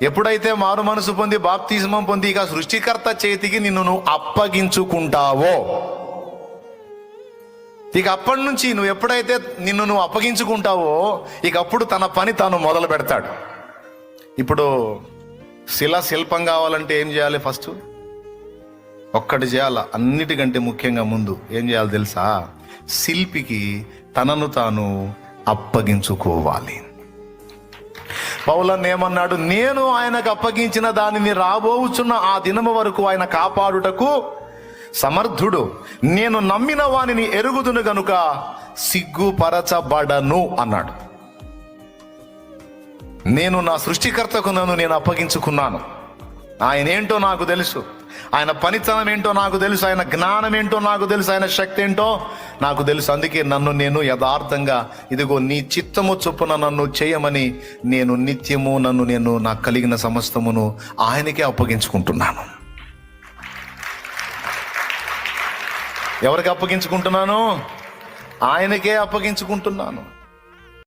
ఎప్పుడైతే మారు మనసు పొంది బాప్తిస్మం పొంది ఇక సృష్టికర్త చేతికి నిన్ను నువ్వు అప్పగించుకుంటావో, ఇక అప్పటి నుంచి నువ్వు ఎప్పుడైతే నిన్ను నువ్వు అప్పగించుకుంటావో ఇక అప్పుడు తన పని తాను మొదలు పెడతాడు. ఇప్పుడు శిల్పం కావాలంటే ఏం చేయాలి? ఫస్ట్ ఒక్కటి చేయాల, అన్నిటికంటే ముఖ్యంగా ముందు ఏం చేయాలి తెలుసా? శిల్పికి తనను తాను అప్పగించుకోవాలి. పౌలన్న ఏమన్నాడు? నేను ఆయనకు అప్పగించిన దానిని రాబోచున్న ఆ దినము వరకు ఆయన కాపాడుటకు సమర్థుడు. నేను నమ్మిన వానిని ఎరుగుదును గనుక సిగ్గుపరచబడను అన్నాడు. నేను నా సృష్టికర్తకు నేను అప్పగించుకున్నాను. ఆయన ఏంటో నాకు తెలుసు, ఆయన పనితనం ఏంటో నాకు తెలుసు, ఆయన జ్ఞానం ఏంటో నాకు తెలుసు, ఆయన శక్తి ఏంటో నాకు తెలుసు. అందుకే నన్ను నేను యథార్థంగా ఇదిగో నీ చిత్తము చొప్పున నన్ను చేయమని నేను నిత్యము నేను నాకు కలిగిన సమస్తమును ఆయనకే అప్పగించుకుంటున్నాను. ఎవరికి అప్పగించుకుంటున్నాను? ఆయనకే అప్పగించుకుంటున్నాను.